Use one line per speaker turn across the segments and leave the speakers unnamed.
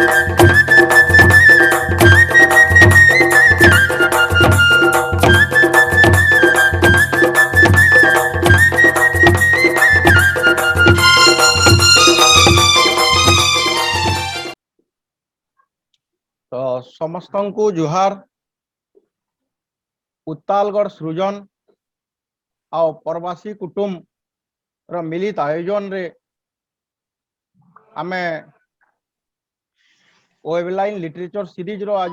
तो समस्त को जुहार। उत्तालगढ़ सृजन आ प्रवासी कुटुंब रो मिलित आयोजन रे आमे वेबलाइन लिटरेचर सीरीज रो आज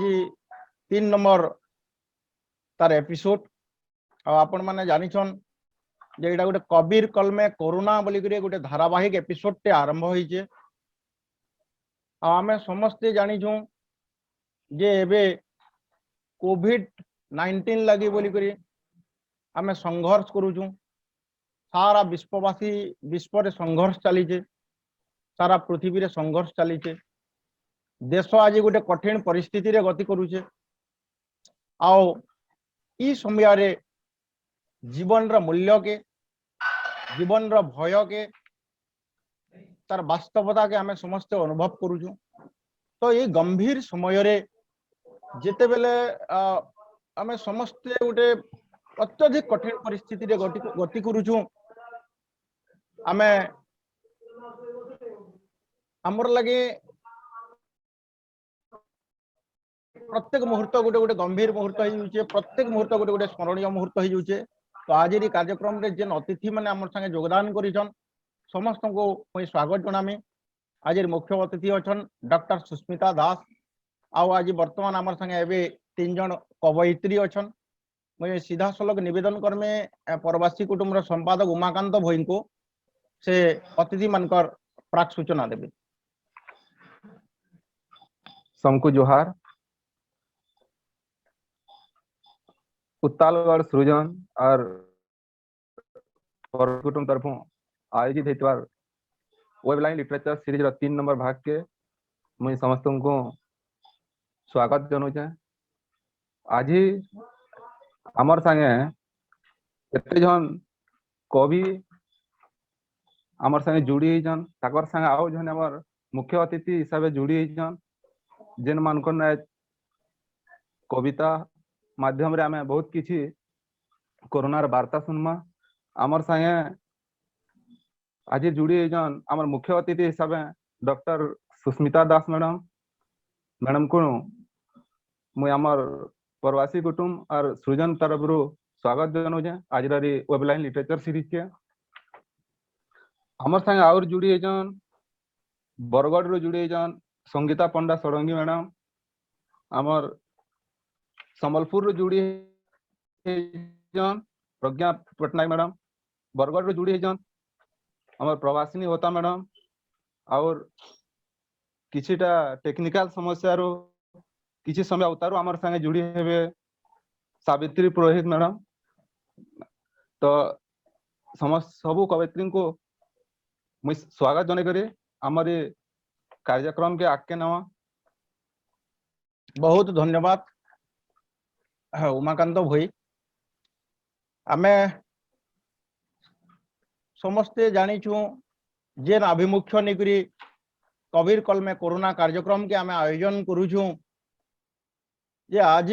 3 नंबर तार एपिसोड। आपण माने जानिछन जे एटा गोटे कबीर कलमे कोरोना बोली करे गोटे धारावाहिक एपिसोड टे आरंभ होइचे। आमे समस्ते जानिछू जे एबे कोविड-19 लगी बोली करी आमे संघर्ष करूछू। सारा विश्ववासी विश्व रे संघर्ष चलीचे, सारा पृथ्वी रे संघर्ष चलीचे। देश आज गोटे कठिन परिस्थिति रे गति करूचे। आओ ई समय रे जीवन रा मूल्य के, जीवन रा भय के, तार वास्तवता के आमे समस्त अनुभव करूछू। तो ये गंभीर समय रे जेते बेले आमे समस्त गोटे अत्यधिक कठिन परिस्थिति रे गति करूछू। आमे हमर लगे प्रत्येक मुहूर्त गोटे गोटे गंभीर मुहूर्त हो जाउछे, प्रत्येक मुहूर्त गोटे गोटे स्मरणीय मुहूर्त हो जाउछे। तो आज री कार्यक्रम रे जेन अतिथि माने हमर संगे योगदान करिछन समस्त को मैं स्वागत जनामी। आज मुख्य अतिथि अछन डॉक्टर सुस्मिता दास। आउ आज वर्तमान हमर संगे एबे 3 जन कवयित्री अछन। मैं सीधा सलग निवेदन करमे प्रवासी कुटुंब संपादक उमाकांत भोई को से अतिथि मानकर प्राक सूचना देबे।
सबको जोहार। उत्तालगढ़ सृजन और कुटुंब तरफ आयोजित हेतुआर वेबलाइन लिटरेचर सीरीज 3 नंबर भाग के मुझे समस्त को स्वागत जनाऊे। आज आमर संगे एते जन कवि आमर संगे जुड़ी जन ताकर संगे आउ जन आमर मुख्य अतिथि हिसाब से जुड़ी जन जेन मान कविता माध्यम रे आमे बहुत किछि कोरोनार वार्ता सुनमा। आमर संगे आज जुड़ी जन आमर मुख्य अतिथि हिसाब से डॉक्टर सुस्मिता दास मैडम को मुझे आमर प्रवासी कुटुंब और सृजन तरफ स्वागत जनाऊे आज वेबलाइन लिटरेचर सीरीज के। आमर संगे और जुड़ी जन बरगढ़ रो जुड़ी जन संगीता पंडा षडंगी मैडम, आमर संबलपुर रो जुड़ी जन प्रज्ञा पटनायक मैडम, बरगढ़ रो जुड़ी जन आमर प्रवासिनी होता मैडम, और किछिटा टेक्निकल समस्या रो किछि समय उतारो आमर संगे जुड़ी हेबे सावित्री पुरोहित मैडम। तो समस्त सबु कवयित्री को मुझे स्वागत जने करी आमर कार्यक्रम के आगे नवा।
बहुत धन्यवाद उमाकांत भोई। आमे समस्ते जानिछू जेन आभिमुख्य निकरी कबीर कलमे कोरोना कार्यक्रम के आमे आयोजन करूछू। जे आज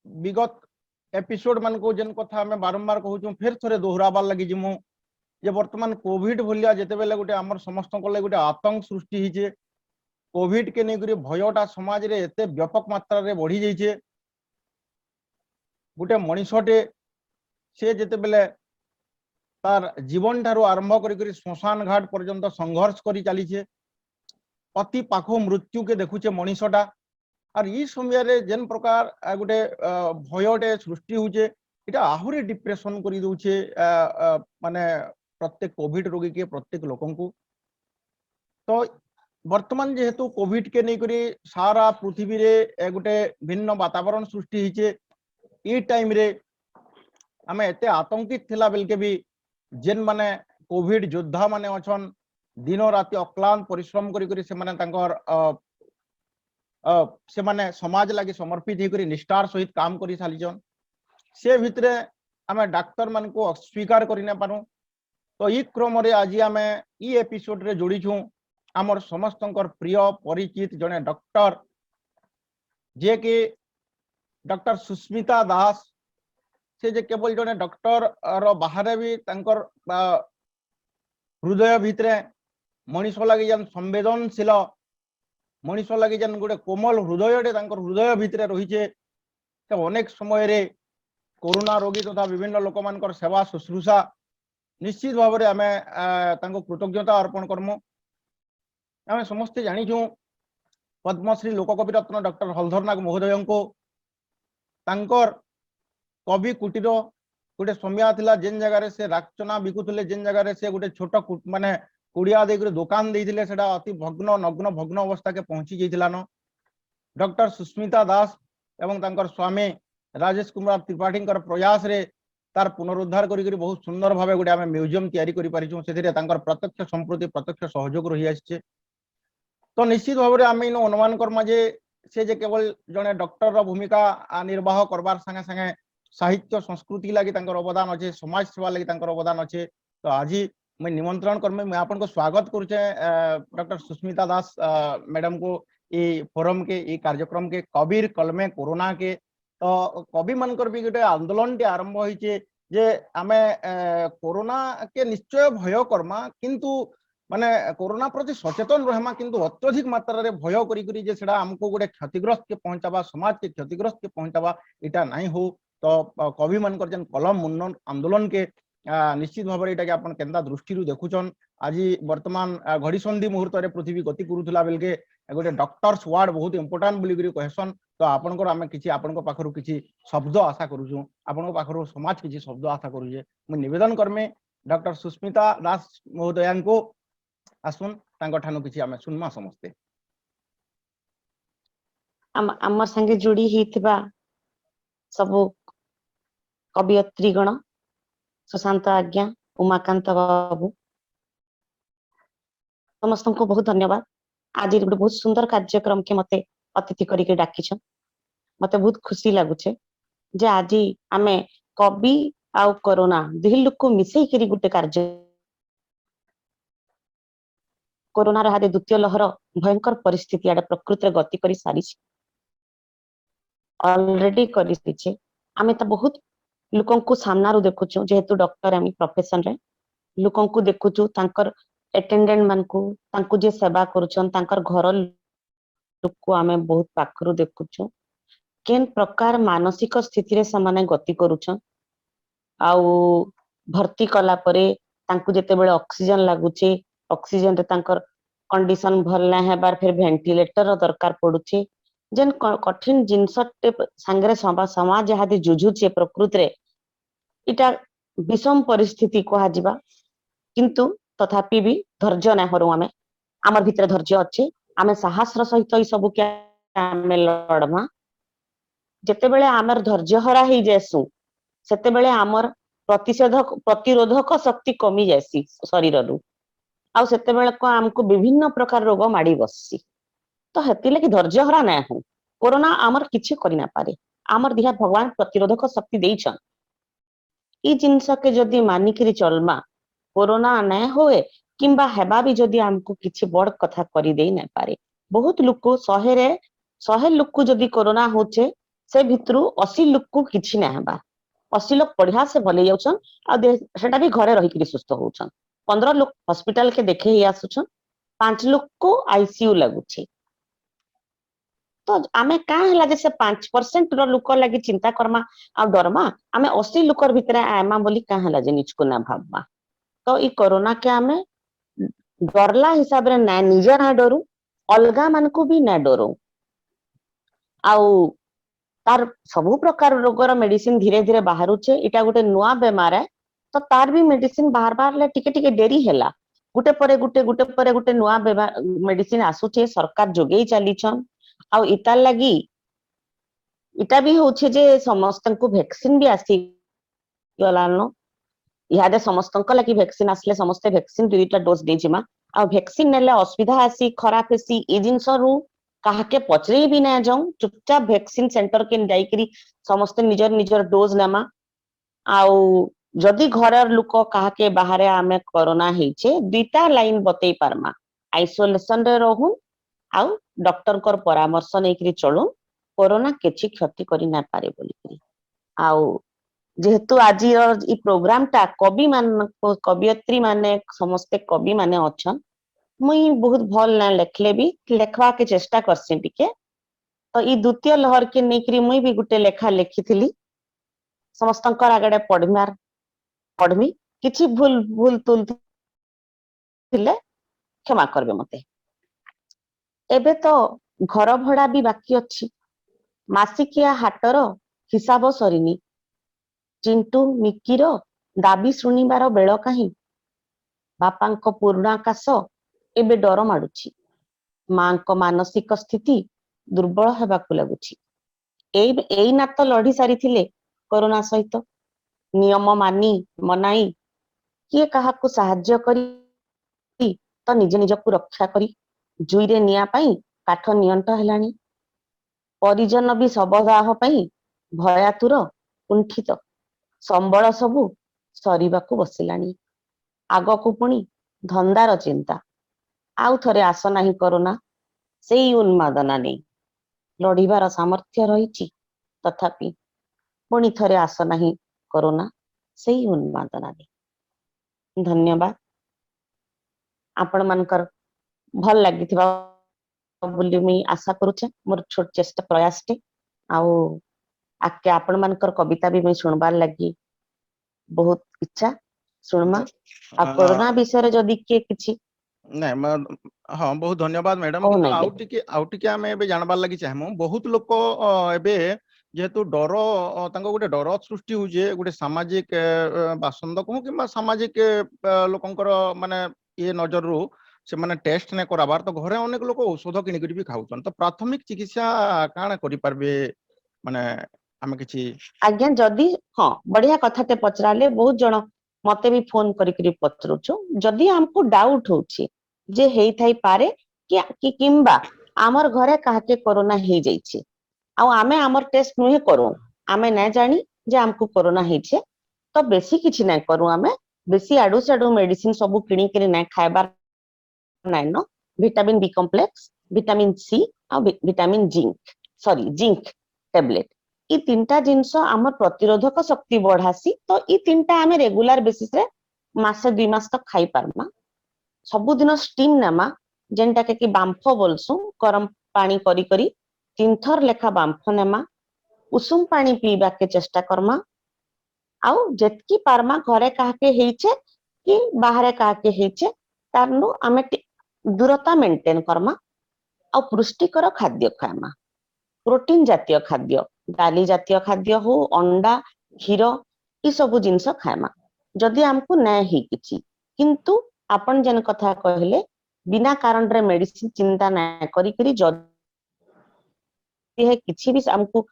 विगत एपिसोड मान को जेन कथा आमे बारंबार कहूछू फिर थोड़े दोहराबार लगी जिमु जे वर्तमान कोविड भलिया जेते बेले गोटे हमर समस्त को ले गोटे आतंक सृष्टि हिचे। कोविड के नेकरी भयटा समाज रे एते व्यापक मात्रा रे बढ़ी जाइए। गोटे मनीषटे से जेते बेले तार जीवन ठारू आरंभ करी श्मशान घाट पर्यंत संघर्ष करी चलीचे, अति पाखो मृत्यु के देखुचे मनीषटा। और ई समय रे जेन प्रकार गोटे भयटे सृष्टि होचे इटा आहुरी डिप्रेशन करी दउचे माने प्रत्येक कोविड रोगी के प्रत्येक लोकन को। तो वर्तमान जेहेतु कोविड के नहीं करी सारा पृथ्वी रे गोटे भिन्न वातावरण सृष्टि हिचे। ई टाइम रे आमे एते आतंकित थिला बेल के भी जेन माने कोविड योद्धा माने अछन दिन राति अक्लांत परिश्रम करी करी से माने तांकर से माने समाज लगी समर्पित होकर निष्ठार सहित काम करी सालिजन। से भितरे आमे डाक्टर मान को अस्वीकार करि न पारू। तो ई क्रम रे आज आमे ई एपिसोड रे जोड़ी छू आमर समस्तंकर प्रिय परिचित जने डॉक्टर जे कि डॉक्टर सुस्मिता दास से जे केवल जने डॉक्टर रो बाहर भी तंकर हृदय भितरे मनीष लगे जेन संवेदनशील मनीष लगे जेन गोटे कोमल हृदय हृदय भितरे रही अनेक समय कोरोना रोगी तथा विभिन्न लोक मान सेवा शुश्रूषा निश्चित भाव में आम कृतज्ञता अर्पण करमु। आम समस्ते जानीचु पद्मश्री लोककवि रत्न डॉक्टर हलधरनाग महोदय को कवि कुटीर गोटे समय थिला जेन जगह से रागचना बिकुले जेन जगह से गोटे छोट माने कुड़िया देकर दुकान देते अति भग्न नग्न भग्न अवस्था के पहुंची जाइलान। डॉक्टर सुस्मिता दास एवं तांकर स्वामी राजेश कुमार त्रिपाठी प्रयास रे तार पुनरुद्धार करी बहुत सुंदर भाव गोटे आम म्यूजियम तैयारी करि परिछु से प्रत्यक्ष संप्रति प्रत्यक्ष सहयोग रही आछे। तो निश्चित भाव में आम इन अनुमान करमा जे से जे केवल जड़े डॉक्टर रो भूमिका निर्वाह करबार संगे संगे साहित्य संस्कृति लगी अवदान अच्छे समाज सेवा लगी अवदान अच्छे। तो आज मैं निमंत्रण कर्मी मैं आपन को स्वागत करुचे डॉक्टर सुस्मिता दास मैडम को ये फोरम के ये कार्यक्रम के कबीर कलमे कोरोना के। तो कवि मानकर भी गोटे आंदोलन टे आरंभ होइचे जे आमे कोरोना के निश्चय भय करमा किंतु माने कोरोना प्रति सचेतन रहमा किंतु अत्यधिक मात्रा रे भय करी करी जे सेडा हमको गोटे क्षतिग्रस्त के पहुंचाबा समाज के क्षतिग्रस्त के पहुंचाबा इटा नहीं हो। तो कवि मानकर जेन कलम मुंडन आंदोलन के निश्चित भाव में यहाँ के केन्ता दृष्टि देखुचन आज वर्तमान घड़ी संधि मुहूर्त में पृथ्वी गति करूला बेल के गोटे डॉक्टर्स वार्ड बहुत इंपोर्टाट बोली कहसन। तो आपनकर आम कि पाखर कि शब्द आशा करूँ आपण पाखर समाज किसी शब्द आशा करुचे मुझे निवेदन करमे डॉक्टर सुस्मिता दास महोदया को आसुन ठानु किसी आम सुनमा समस्ते
आम संगे जोड़ी ही सबू कवियत्रीगण सुशांत आज्ञा उमाकांत बाबू समस्त को बहुत धन्यवाद। आज गोटे बहुत सुंदर कार्यक्रम के मते अतिथि करके डाकी मते बहुत खुशी लगुचे जे आज आमे कवि आउ कोरोना दुही लोक को मिसई करी गोटे कार्य कोरोना हादे द्वितीय लहर भयंकर परिस्थिति आड़े प्रकृति गति कर सारी ऑलरेडी कर आमे तो बहुत लोकों को सामना रू देखुचु जेहेतु डॉक्टर आम प्रोफेशन रे लोकों को देखुचु तांकर अटेंडेंट मान को जे सेवा करुछन तांकर घर लोक को आमे बहुत पाखरु देखुचु केन प्रकार मानसिक स्थिति रे समाने गति करुछन आउ भर्ती कला परे तांको जेते बेले ऑक्सीजन लागुचे ऑक्सीजन रे तांकर कंडीशन भल ना हेबार फिर वेंटिलेटर दरकार पड़ुचे जेन कठिन जिनस सांगरे समाज जहादी जुझुचे प्रकृति रे इटा विषम परिस्थिति कहा जिबा किंतु तथापि भी धैर्य ना हरु आमे आमर भितर धैर्य अच्छे आमे साहस सहित ई सब के आमे लड़मा जेते बेले आमर धैर्य हरा ही जेसु सेते बेले आमर प्रतिरोधक शक्ति कमी जासी शरीर रु आ सेते बेले को हमको विभिन्न प्रकार रोग माड़ी बससी। तो हेति लगी धैर्य हरा ना हो कोरोना आमर किछि करि ना पारे आमर दिहा भगवान प्रतिरोधक शक्ति देइछन ई जिंस के जदी मानिकरी चलमा कोरोना ना होए किंबा हेबा भी जदी हमको किछि बड़ कथा करि देई ना पारे। बहुत लोक 100 लोक को जदी कोरोना होचे से भितरु 80 लोक को किछि ना हेबा 80 लोक बढ़िया से भले जाउछन आ सेटा भी घरे रही करी सुस्थ होउछन 15 लोक हॉस्पिटल के देखे ही आसुछन 5 लोक को आईसीयू लागुछे। तो आमे का हला जे से 5% रो लोक लागि चिंता करमा आ डरमा आमे 80 लोकर भितरे आमा बोली का हला जे निचको ना भाबबा। तो ई कोरोना के आमे डरला हिसाब रे ना निजे ना डरू अलगा मान को भी ना डरू आउ तार सबु प्रकार रोगर मेडिसिन धीरे धीरे बाहरुचे इटा गोटे नुआ बेमार है तो तार भी मेडिसिन बाहर ले टिके टिके डेरी हैला गुटे परे गुटे नुआ मेडिसिन आसुचे सरकार जोगेई चलीछन आउ इता लगी इटा भी होचे जे समस्त को वैक्सीन भी आसी गलानो इहादे समस्त लगी वैक्सीन आसले समस्त वैक्सीन 2टा डोज देजिमा आ वैक्सीन नेले असुविधा आसी खराब हेसी ई जिंस रु काहे पचरे भी ना जाऊं चुपचाप वैक्सीन सेंटर के जाइकरी समस्त निजर निजर डोज नेमा आउ जदि घर लोक काहे बाहर आमे कोरोना हेचे 2टा लाइन बतई पारमा आइसोलेशन रे रहूं आउ डॉक्टर कर परामर्श नै करी चलू कोरोना किछि क्षति करि ना पारे बोली करी आउ जेहेतु आज ई प्रोग्राम टा कवि मान कवियत्री माने समस्ते कवि माने अछन मुई बहुत भल ना लेखले भी लेखवा के चेष्टा करसी टिके तो ई द्वितीय लहर के नेकरी मुई भी गुटे लेखा लिखिथिली समस्तंकर आगडे पढ़मी किछि भूल भूल तुल थिले क्षमा करबे मते एबे तो घर भड़ा भी बाकी अछि मासिकिया हाटर हिसाब सरीनी चिंटू मिकीर दाबी शुणिबार बेଳ काहीं बापांक पूर्णाकाश एबे डर माडुछि मांक मानसिक स्थिति दुर्बल हेबाकु लागुछि एई ना तो लढी सारिथिले कोरोना सहित नियम मानी मनाई किए काहाकू साहाय्य करी तो निज निजकू रक्षा करी जुईरे निया पाई काठ नियंट हेलानी परिजन भी शवदाह पाई भयातुर कुंठित संबल सबु सरीबाकू बसिलानी आगकू पुणी धंदार चिंता आउ थरे आस नाही कोरोना सेई उन्मादना नहीं लड़िबार सामर्थ्य रही तथापि पुणी थरे आस नाही कोरोना सेई उन्मादना नहीं धन्यवाद आपण मानकर भल लागिथिबा बोली मुई आशा करूचे मोर छोट चेष्टा प्रयास टे आउ आके आपण मानकर कविता भी मुई सुनबार लगी बहुत इच्छा सुनमा आ कोरोना विषय जदि के किछि
नहीं हाँ बहुत धन्यवाद मैडम
कहू
किंतु
नहीं
आउ टिके आमे एबे जानबार लागि चाहमु बहुत लोक एबे जेहेतु डर तांको गोटे डर सृष्टि होजे गोटे सामाजिक बासंद कहू किंबा सामाजिक लोकंकर माने ये नजर रु से माने टेस्ट ने कराबार तो घरे अनेक लोक औषध किनि करी भी खाउछन तो प्राथमिक चिकित्सा काना करि पारबे माने आमे किछि
आज्ञा जदि हाँ बढ़िया कथाते पचराले बहुत जन मते भी फोन करी पचरुछु जदि हमको डाउट होछि जे हेई थाई पारे कि किंबा आमर घरे काहके कोरोना हे जाइछि आ आमे आमर टेस्ट नुहे करू आमे ना जानी जे हमको कोरोना हेछे तो बेसी किछि ना करू आमे बेसी आडू साडू मेडिसिन सब किणी किरी ना खाइबार नाइ न vitamin B complex vitamin C आ विटामिन जिंक टैबलेट ई तीनटा जिंस आमर प्रतिरोधक शक्ति बढ़ासी तो ई तीनटा आमे रेगुलर बेसिस रे मासे 2 मास तक खाई पारमा सबु दिन स्टीम नेमा जेनटा के बांफ बोलसु गरम पानी करी करी 3 थर लेखा बांफ नेमा उषुम पानी पीबा के चेष्टा करमा आउ जेतकी पारमा घरे काहके हेइछे कि बाहरे काहके हेइछे तारनु आमे दूरता मेंटेन करमा आ पुष्टिकर खाद्य खाएमा प्रोटीन जातीय खाद्य डाली जातीय खाद्य हो अंडा क्षीर ई सब जिनस खाएमा जदि हमको न ही किछि किंतु आपण जन कथा कहले बिना कारण रे मेडिसिन चिंता ना करी करी जदि है किछि भी हमको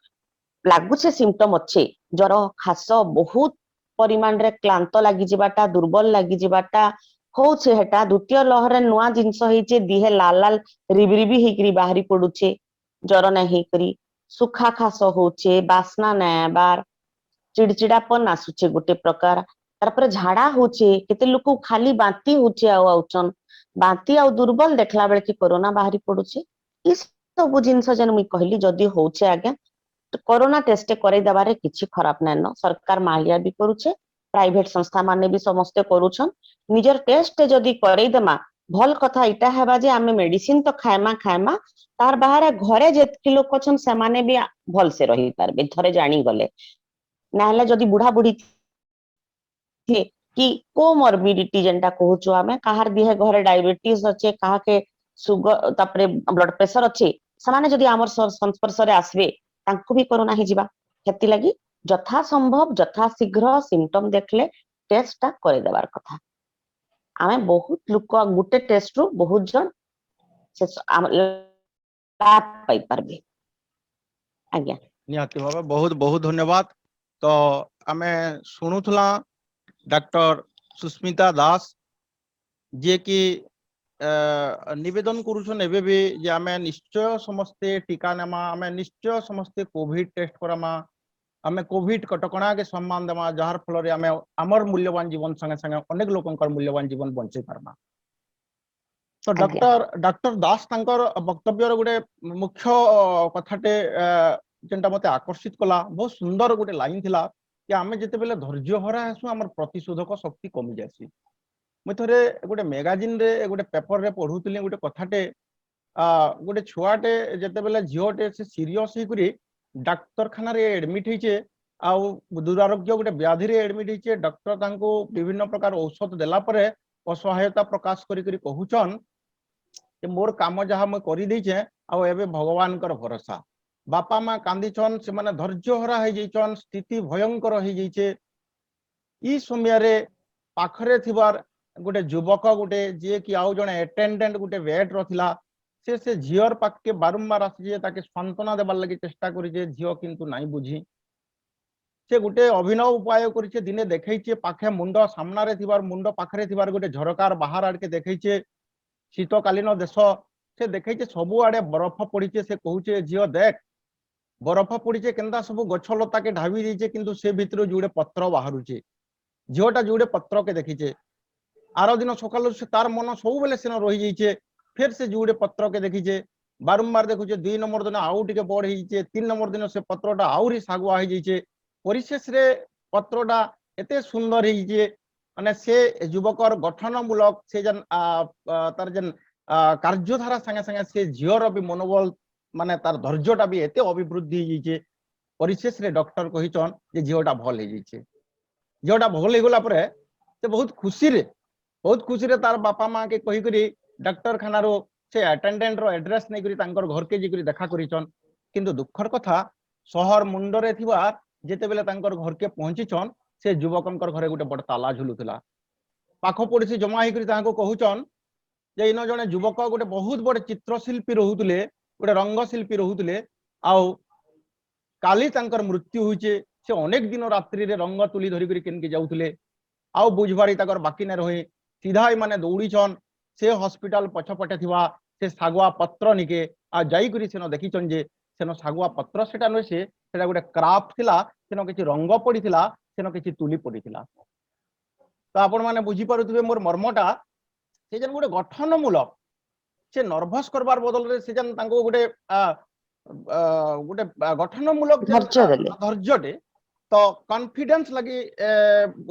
लागुछे सिम्पटम अच्छे ज्वर खास बहुत परिमाण रे क्लांत लागि जिबाटा दुर्बल लागि जिबाटा होछे हेटा द्वितीय लहर नुआ जिनस हेचे दिहे लाल लाल रिबरिबी हेकरी बाहरी पडुछे ज्वर ना हेकरी सुखा खास होचे बासना ना बार चिड़चिड़ापन आसुचे गोटे प्रकार तारपर झाड़ा होचे केते लोक खाली बांती होचे आउचन बांती आ दुर्बल देखला बेले कि कोरोना बाहरी पडुछे ई सब जिनस जन मुई कहली जदी होचे आज्ञा तो कोरोना टेस्ट करे दबारे किछि खराब नै न सरकार माहिया भी करूछे प्राइवेट संस्था माने भी समस्त करूछन निजर टेस्ट जदी करे देमा भल कथा इटा हेबा जे आमे मेडिसिन तो खाएमा तार बाहर घरे जेतकी लोक छन से माने भी भल से रही पारबे थरे जानी गले नाहले जदी बुढ़ा बुढ़ी थे कि कोमोर्बिडिटी जेंटा कहूछु आमे काहार दिहे घरे डायबिटीज अच्छे काहा के सुगर तापरे ब्लड प्रेशर अच्छे समाने जदी आमर संस्पर्श रे आसबे तांको भी कोरोना ही जिबा हेति लागि यथा संभव यथा शीघ्र सिम्पटम देखले टेस्ट टा करे देबार कथा आमे बहुत लोक गुटे टेस्ट रो बहुत जन से लाभ पाई पारबे आज्ञा
निहाती भाव बहुत बहुत धन्यवाद तो आमे शुणुला डॉक्टर सुस्मिता दास जे कि निवेदन करुछन एबे भी जे आमे निश्चय समस्ते टीका नेमा आमे निश्चय समस्ते कोविड टेस्ट करामा आमे कोविड कटकणा के सम्मान देमा जहार फल रे आमे हमर मूल्यवान जीवन संगे संगे अनेक लोकंकर मूल्यवान जीवन बंचे पारमा तो
आज्ञा
डॉक्टर दास तांकर वक्तव्यर गोटे मुख्य कथाटे जेनटा मते आकर्षित कला बहुत सुंदर गोटे लाइन थिला कि आमे जेते बेले धैर्य हरा हेसु हमर प्रतिशोधक शक्ति कमी जासी। मुई थरे गोटे मैगजीन रे गोटे पेपर रे पढुतली गोटे कथाटे गोटे छुआटे जेते बेले झियोटे से सीरियस ही करी डाक्तरखाना रे एडमिट हिचे आउ दुरारोग्य गोटे व्याधि रे एडमिट हिचे। डॉक्टर तांको विभिन्न प्रकार औषध देला परे असहायता प्रकाश करी करी कहूचन कि मोर काम जहाँ मैं कर देचे आउ एबे भगवान कर भरोसा। बापा माँ कांदीचन से माने धैर्य हरा हो जाइचन स्थिति भयंकर हो जाइचे। ई समय रे पाखरे थिबार गोटे युवक गोटे जे कि आउ जने अटेंडेंट गोटे बेड रथिला से झियर पाखे बारंबार आसी ताके सांत्वना देबार लगी चेष्टा करिजे झियो किंतु नाई बुझी से गोटे अभिनव उपाय करिचे दिने देखैचे पाखे मुंड सामना रे थिबार मुंड पाखरे थिबार गोटे झरकार बाहर आड़के देखैचे शीतकालीन देश से देखैचे सबु आड़े बरफ पड़ीचे से कहूचे झियो देख बरफ पड़ीचे केनता सब गछ लता के ढाबी देइचे किंतु से भितर जुड़े पत्र बाहरुचे झियोटा जुड़े पत्र के देखीचे आर दिन सकाल से तार मन सब बेले सेन रही जाइए फिर से जुड़े पत्र के देखीचे बारंबार देखुचे 2 नंबर दिन आउ टिके बड़ होइचे 3 नंबर दिन से पत्रटा आउरी सागुआ हो जाइए परिशेष रे पत्रटा एते सुंदर होइचे माने से युवकर गठनमूलक से जन तार जन कार्यधारा संगे संगे से झियर भी मनोबल माने तार धैर्यटा भी एते अभिवृद्धि होइचे परिशेष रे डॉक्टर कहिचन जे झियोटा भल हो जाइए झियोटा भल हो गला परे से बहुत खुशी रे तार बापा माँ के कही करी डॉक्टर खाना रो से अटेंडेंट रो एड्रेस नहीं करी तांकर घर के जी देखा करिचन किंतु दुखर कथा शहर मुंडरे थिबा जेते बेले तांकर घर के पहुंचीचन से युवकंकर घरे गोटे बड़ ताला झुलुथिला पाख पड़ोसी जमा ही करी तांको कहूचन जे इन जने युवक गोटे बहुत बड़ चित्रशिल्पी रहुतले गोटे रंगशिल्पी रहुतले आउ काली तांकर मृत्यु होइचे से अनेक दिन रात्रि रे रंग तुली धरी करी केनके जाउथले आउ बुझबारी ताकर बाकी न रही सीधा ही माने दौड़ीचन से हॉस्पिटल पछपटे थिबा से सागुआ पत्र निके आ जाई करी सेनो देखिचन जे सेनो सागुआ पत्र सेटा नय से सेटा गोटे क्राफ्ट थिला सेनो किछि रंग पड़ीथिला सेनो किछि तुली पड़ीथिला। तो आपण माने बुझी पारुथिबे मोर मर्मटा से जन गोटे गठनमूलक से नर्भस करबार बदल रे से जन तांको गोटे गोटे गठनमूलक
धैर्य देले
धैर्यटे तो कॉन्फिडेंस लगी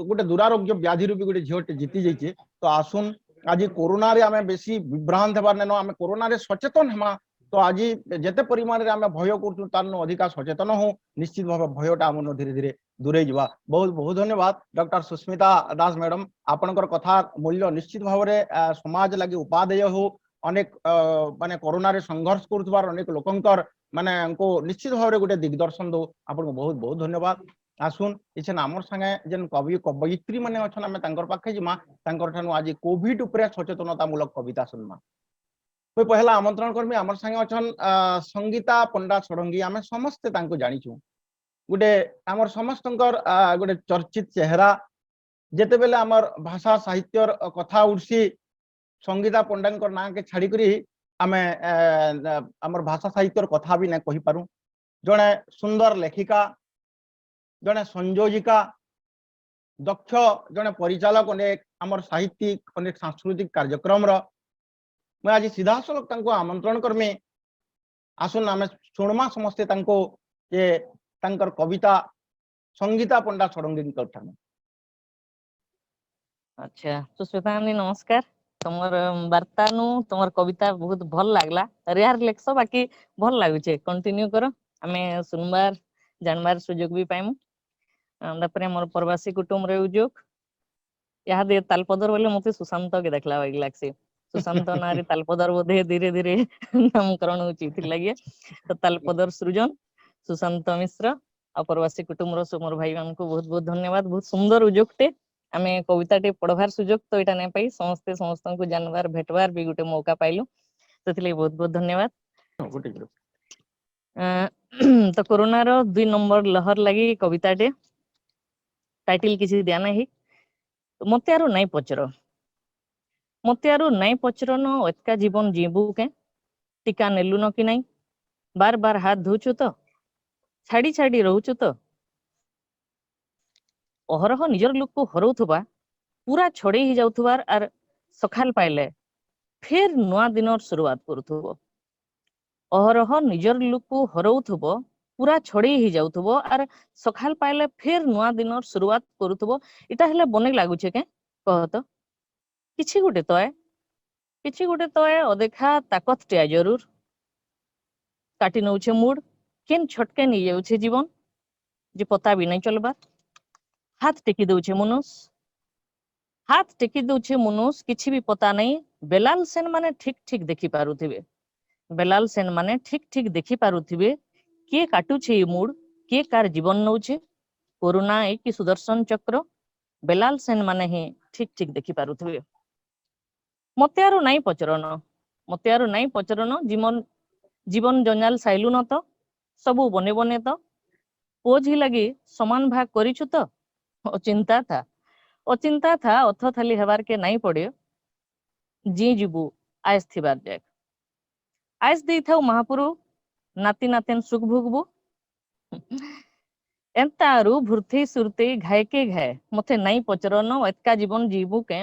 गोटे दुरारोग्य व्याधि रूपी गोटे झीलटे जीति जाइए। तो आसुन आज कोरोना रे आमे बेसी विभ्रांत हेबार नेनो आमे कोरोना रे सचेतन हेमा तो आज जेते परिमाण रे आमे भय करछु तार नो अधिका सचेतन हो निश्चित भाव भयटा आमनो धीरे धीरे दूरे जिवा। बहुत बहुत धन्यवाद डॉक्टर सुस्मिता दास मैडम आपनकर कथा मूल्य निश्चित भाव रे समाज लगी उपादेय हो अनेक माने कोरोना रे संघर्ष करथबार अनेक लोकंकर माने को निश्चित भाव रे गोटे दिग्दर्शन दो आपन बहुत बहुत धन्यवाद। आसुन इछन आमर संगे जेन कवि कवयित्री माने अछन आमे तांकर पाखे जिमा तांकर ठानु आज कोविड उपरे सचेतनता मूलक कविता सुनमा। कोई पहला आमंत्रण करमी आमर संगे अछन संगीता पंडा षडंगी आमे समस्त तांको जानिछु गोटे आमर समस्तंकर गोटे चर्चित चेहरा जेते बेले आमर भाषा साहित्यर कथा उड़सी संगीता पंडांकर ना के छाड़ी करी आमे आमर भाषा साहित्यर कथा भी ना कहि पारू। जने सुंदर लेखिका जने संयोजिका दक्ष जने परिचालक अनेक आमर साहित्यिक अनेक सांस्कृतिक कार्यक्रम रो मैं आज सीधा सलख तांको आमंत्रण करमी आसुन आमे सुनमा समस्ते तांको जे तांकर कविता संगीता पंडा षडंगी ठानु।
अच्छा सुस्मिता जी नमस्कार तुमर वार्ता नु तुमर कविता बहुत भल लागला रेयर लेखस बाकी भल लागुचे कंटिन्यू करो आमे सुनबार जानबार सुयोग भी पाइमु तापरे मोर प्रवासी कुटुंब रे उजोग यहाँ दे तालपदर बोले मते सुशांत के देखला बाकी लागसे सुशांत नारी तालपदर बोधे धीरे धीरे नामकरण होची थि लागे तो तालपदर सृजन सुशांत मिश्र प्रवासी कुटुंब रो मोर भाई मान को बहुत बहुत धन्यवाद। बहुत सुंदर उजोगटे आमे कविताटे पढ़वार सुयोग तो एटा नै पाई समस्ते समस्त को जानबार भेटवार भी गोटे मौका पाइलु सेथिले बहुत बहुत धन्यवाद। तो कोरोना रो 2 नंबर लहर लगी कविताटे टाइटल किसी दिया नहीं मते आरो नहीं पचर न एतका जीवन जीबू के टीका नेलु न कि नहीं बार बार हाथ धोचु तो छाड़ी छाड़ी रहउचु तो अहरह निजर लोक को हरौथबा पूरा छड़े ही जाउथबार आर सखाल पाइले फिर नुआ दिन शुरुआत करूथबो अहरह निजर लोक को हरौथबो पूरा छड़े ही जाउथबो आर सखाल पाइले फिर नुआ दिन शुरुआत करूथबो इटा हेले बने लागुछे के कह तो किछि गुटे तय अदेखा ताकत टिया जरूर काटी नौछे मूड किन छटके नहीं जाउछे जीवन जे पता भी नहीं चलबार हाथ टेकी दउछे मनुष किछि भी पता नहीं बेलाल सेन माने ठीक देखि पारुथिबे बेलाल सेन माने ठीक देखि पारुथिबे के काटुछे ई मूड के कार जीवन नौछे कोरोना ए कि सुदर्शन चक्र बेलाल सेन माने ही ठीक देखि पारुथिबे मते आरो नाई पचरन जीवन जंजाल साइलु न तो सबू बने तो पोझी लगी समान भाग करिछु तो अचिंता था अथ थाली हेबार के नहीं पड़े जी जीबू आयस थिबार जाए आयस दे थाउ महापुरु नाती नातेन सुख भोगबू एंतारू भुरथी सुरती घाय के घाय मथे नहीं पचरन एतका जीवन जीबू के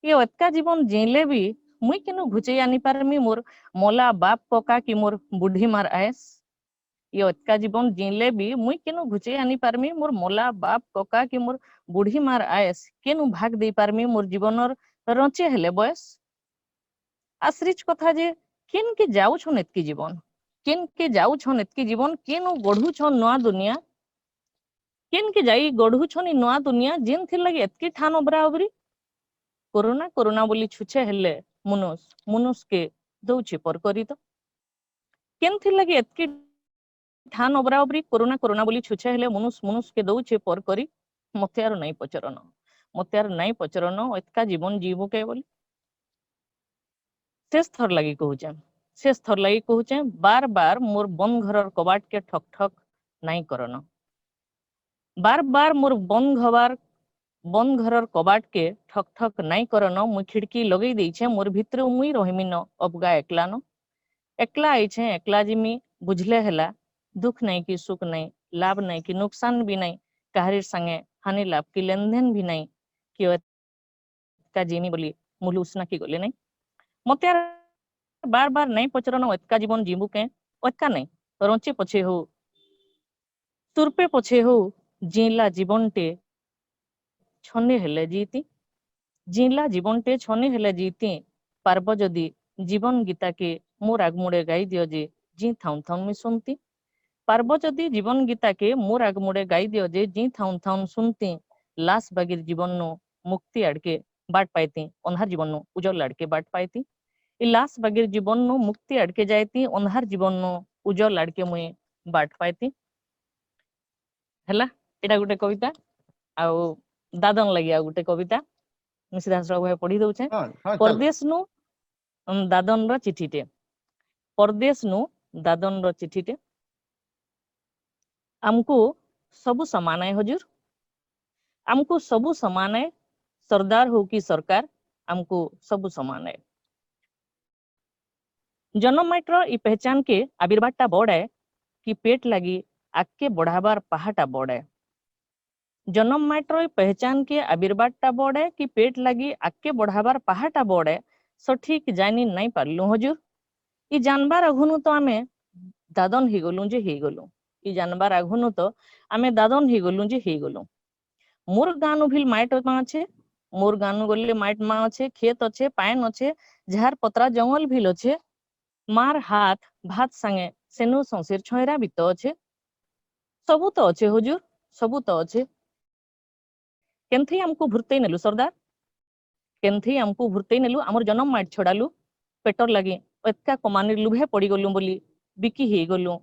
ये एतका जीवन जीले भी मुई किनु घुचे आनी पारमी मोर मोला बाप कका कि मोर बुढ़ी मार आयस ये एतका जीवन जीले भी मुई किनु घुचे आनी पारमी मोर मोला बाप कका कि मोर बुढ़ी मार आयस केनु भाग दे पारमी मोर जीवनर रंचे हेले बयस आश्रिच कथा जे किन के जाउ छन एतकी जीवन केनु गढ़ु छन नवा दुनिया किन के जाई गढ़ु छन नवा दुनिया जिन थिर लगे एतकी ठान बराबरी कोरोना बोली छुछे हेले मुनुष के दउछे पर करी तो केन थिर लगे एतकी ठान बराबरी कोरोना बोली छुछे हेले मुनुष के दउछे पर करी मते आरो नहीं पचरन एतका जीवन जीवो के बोली शेष थर लगी कहूचे बार बार मोर बंद घरर कबाट के ठक ठक नहीं करन बार बार मोर बंद घरर कबाट के ठक ठक नहीं करन मुई खिड़की लगई देइछे मोर भितर मुई रहिमी न अबगा एकला आइछे एकला जिमी बुझले हेला दुख नहीं कि सुख नहीं लाभ नहीं कि नुकसान भी नहीं काहरीर संगे हानि लाभ की लेन देन भी नहीं कि का जीनी बोली मुलुसना की गले नहीं मते बार बार नहीं पचरन एतका जीवन जीवू के एतका नहीं रंचे पछे हो तुरपे पछे हो जीला जीवनटे छने हेले जीती पार्ब जदि जीवन गीता के मोर आगमुड़े गाई दियो जे जी थाउन थाउन में सुनती पार्ब जदि जीवन गीता के मोर आगमुड़े गाई दियो जे जी थाउन थाउन सुनती लाश बागिर जीवन नो मुक्ति अड़के बाट पाईती अंधार जीवन नो उजल अड़के बाट पाईती लाश बागिर जीवन नो मुक्ति अड़के जायती अंधार जीवन नो उजल अड़के मुई बाट पाईती हैला एटा गुटे कविता आउ दादन लगी आ गुटे कविता सीधा भाई पढ़ी दउछे परदेश नु दादन रो चिठीटे हमको सबु समान है हुजूर हमको सबु समान है सरदार हो कि सरकार हमको सबु समान है जन्म माइट्र ई पहचान के आविर्भावटा बड़ है कि पेट लगी आके बढ़ावार पहाटा बड़ है जन्म माइट्र पहचान के आविर्भावटा बड़ है कि पेट लगी आके बढ़ावार पहाटा बड़ है सठिक जानी नहीं पारलु हुजूर ई जानबार अघुनु तो आमे दादन ही गलु जे ही गलु ई जानबार अघुनु तो आमे दादन ही गलु जे ही गलु मोर गानु भिल माइट मा छे मोर गानु गले माइट मा छे खेत अच्छे पायन अच्छे झार पत्रा जंगल भिल अच्छे मार हाथ भात संगे सेनु संसेर छोयरा भी तो अच्छे सबू तो अच्छे हुजूर सबू तो अच्छे केनथी हमको भुरते नेलु सरदार केनथी हमको भुरते नेलु हमर जन्म माइट छड़ालु पेटर लगी एतका कमानी लुभे पड़ी गलु बोली बिकी ही गलु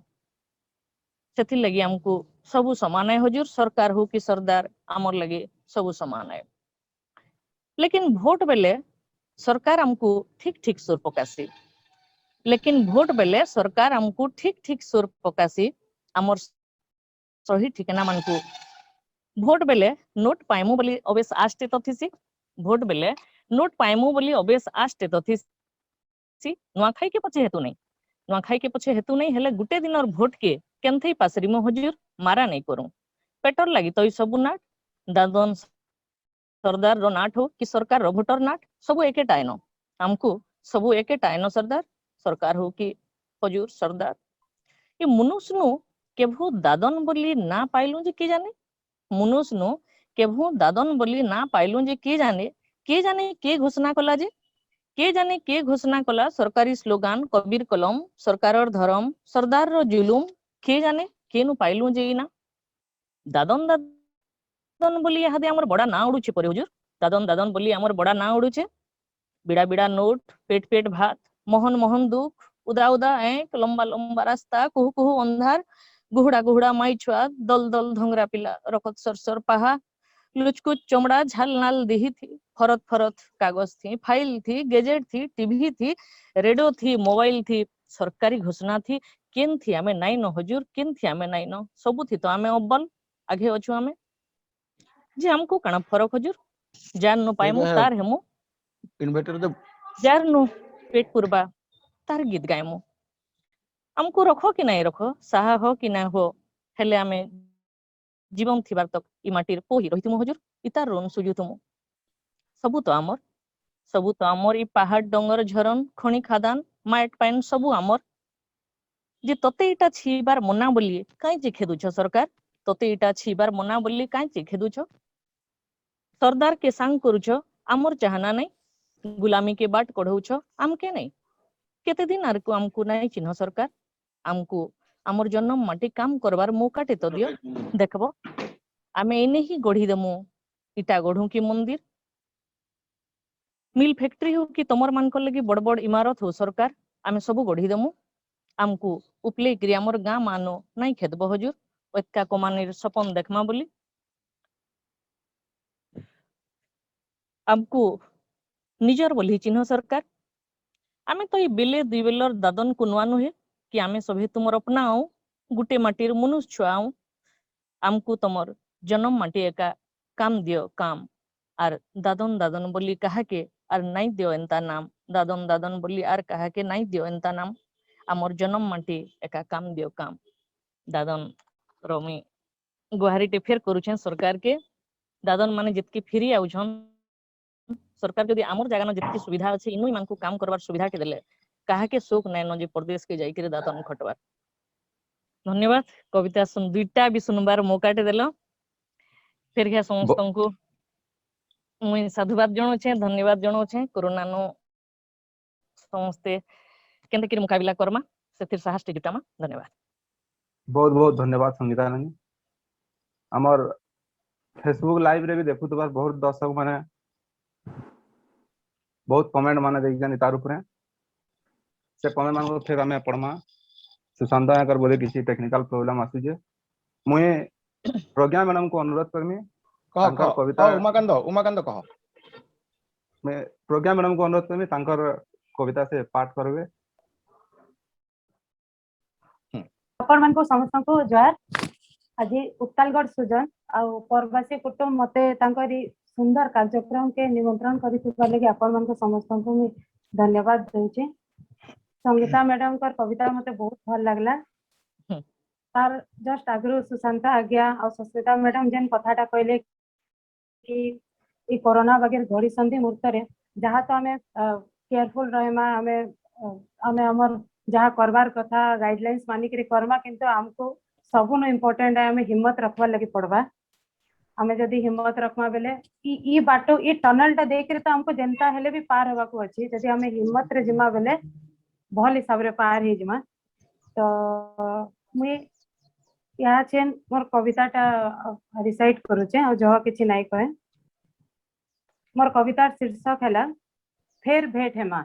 सेथि लगी हमको सबू समान है हुजूर सरकार हो कि सरदार आमर लगे सबू समान है लेकिन भोट बेले सरकार हमको ठीक सुर पकासी सुर पकासी आमर सही ठिकाना मन को भोट बेले नोट पाइमु बोली अबेस आस्ते तो थीसी भोट बेले नोट पाइमु बोली अबेस आस्ते तो थीसी नुआखाई के पछे हेतु नहीं हेले गुटे दिन और भोट के केनथई पासरी मो हुजूर मारा नहीं करूं पेटर लगी तो सबु ना दादन सरदार रो नाट हो कि सरकार रो भोटर नाट सब एकेटा आइनो हमको सब एकेटा आइनो सरकार हो कि हजूर सरदार ये मनुष्य नु केभू दादन बोली ना पाइलु जे के जाने मनुष्य नु केभू दादन बोली ना पाइलु जे के जाने के घोषणा कला जे के जाने के घोषणा कला सरकारी स्लोगान कबीर कलम सरकारर धर्म सरदार रो जुलुम के जाने के नु पाइलु जे ना दादन दादन बोली हादे हमर बड़ा ना उडुचे परे हुजूर दादन दादन बोली हमर बड़ा ना उडुचे बिड़ा बिड़ा नोट पेट पेट भात मोहन मोहन दुख उदा उदा एक लंबा लंबा रास्ता कुहू कुहू अंधार गुहड़ा गुहड़ा माई छुआ दल दल धोंगरा पिला रखत सरसर पाहा लुचकुच चमड़ा झाल नाल दिही थी फरत फरत कागज थी फाइल थी गेजेट थी टीवी थी रेडियो थी मोबाइल थी सरकारी घोषणा थी केन थी हमें नाई न हजूर केन थी हमें नाई न सबु थी तो हमें अब्बल आगे अछु हमें जे हमको कण फरक हजूर जार नु पाइमु तार हेमु
इन्वर्टर दे
जार नु पेट पुरबा तार गीत गायमु हमको रखो कि नहीं रखो साहा हो कि ना हो हेले हमें जीवन थिबार तक इ माटीर पोही रहितमु हजूर इतार रोन सुजुतमु सबु तो आमर इ पहाड़ डंगर झरन खणी खादान माइट पाइन सबु आमर जे तते इटा छीबार मना बोली काई जे खेदुछ सरकार तते इटा छीबार मना बोली काई जे खेदुछ सरदार के सांग करूछ आमर चाहना नहीं गुलामी के बाट कढौछ आमके नहीं केते दिन आर को हमको नहीं चिन्ह सरकार हमको आमर जन्म माटी काम करबार मौकाटे तो दियो देखबो आमे एने ही गढ़ी देमु इटा गढ़ू की मंदिर मिल फैक्ट्री हो कि तमर मान लगी बड़ बड़ इमारत हो सरकार आमे सब गढ़ी देमु आमको उपले करी आमर गाँ मानो नहीं खेदबो हजूर ओत्का कमानिर सपन देखमा बोली आमको निजर बोली चिन्ह सरकार आमे तो ये बेले दुई बेलर दादन को नुआ नुहे कि आमे सभे तुमर अपनाओ गुटे माटीर मनुष्य छुआओ आमको तुमर जन्म माटी एका काम दियो काम आर दादन दादन बोली कहा के आर नहीं दियो एंता नाम दादन दादन बोली आर कहा के नहीं दियो एंता नाम आमर जन्म माटी एका काम दियो काम दादन रोमी गुहारीटे फेर करूछे सरकार के दादन माने जितकी फिरी आउछन सरकार जदि आमर जगह न जितकी सुविधा अछि इनु मानकु काम करबार सुविधा के देले काहे के शोक नै न जे प्रदेश के जाई के दादन खटबार धन्यवाद कविता सुन दुईटा भी सुनबार मौकाटे देलो फिर के समस्त को मुई साधुवाद जणोछे धन्यवाद जणोछे कोरोना नो समस्ते केनते कि मुकाबला करमा सेतिर साहस टे जुटामा धन्यवाद
बहुत बहुत धन्यवाद संगीता नानी हमर फेसबुक लाइव रे भी देखु तो बहुत दर्शक माने बहुत कमेंट माने देख जानी तार ऊपर से कमेंट मान को फिर हमें पढ़मा सुशांत याकर बोले किसी टेक्निकल प्रॉब्लम आसु जे मुई प्रज्ञा मैडम को अनुरोध करमी
कह
तांकर
कह
कविता
उमाकांत कह
मैं प्रज्ञा मैडम को अनुरोध करमी तांकर कविता से पाठ करबे
आपण मान को समस्त को जवार आज उत्तालगढ़ सुजन आ परवासी कुटुंब मते तांकरी सुंदर कार्यक्रम के निमंत्रण करिथिबा लागि आपण मान को समस्त को मैं धन्यवाद देउचे संगीता मैडम कर कविता मते बहुत भल लागला तार जस्ट आगरो सुशांता आज्ञा और सस्मिता मैडम जेन कथाटा कहले कि ई कोरोना वगैरह घड़ी संधि मुहूर्त रे जहाँ तो हमें केयरफुल रहमा हमें हमर जहाँ करबार कथा गाइडलाइंस मानी करी करमा किंतु हमको सबु न इम्पोर्टेंट है हमें हिम्मत रखवा लगी पड़वा हमें जदी हिम्मत रखमा बेले ई बाटो ई टनल टा देख तो हमको जनता हेले भी पार होगा को अच्छी जदी हमें हिम्मत रे जिमा बेले भल हिसाब रे पार ही जिमा तो मुई यहाँ छेन मोर कविता टा रिसाइट करूचे और जह किछि नाइ कहे मोर कवितार शीर्षक हैला फेर भेट हेमा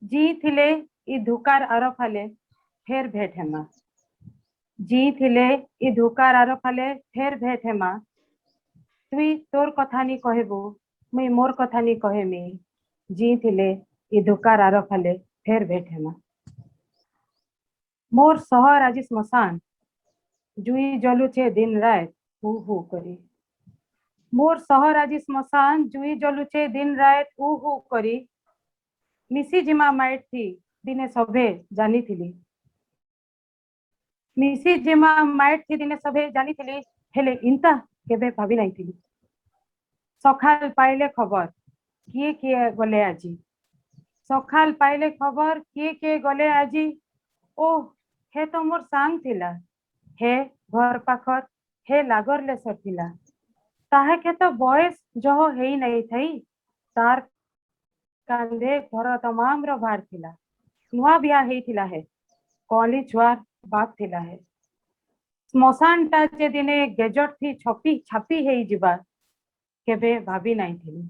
जी थिले ई धुकार आरो फाले फेर भेट हेमा जी थिले ई धुकार आरो फाले फेर भेट हेमा तुई तोर कथा नी कहबो मुई मोर कथा नी कहेमी जी थिले ई धुकार आरो फाले फेर भेट हेमा मोर शहर आज श्मशान जुई जलुछे दिन रात हु हु करी मोर शहर आज श्मशान जुई जलुछे दिन रात हु हु करी मिसी जिमा माइट थी दिने सभे जानी थिली मिसी जिमा माइट थी दिने सभे जानी थिली हेले इंता केबे भाभी नहीं थिली सखाल पाइले खबर किए किए गले आजी सखाल पाइले खबर किए किए गले आजी ओ हे तो मोर सांग थिला हे घर पाखर हे लागर लेसर थिला ताहे के तो बयस जह हेई नहीं थई तार कांधे घर तमाम रो भार थिला नुआ बिया हेई थिला है कॉली छुआर बाप थिला है स्मशान टा जे दिने गेजट थी छपी छापी हेई जिबा केबे भाबी नहीं थिली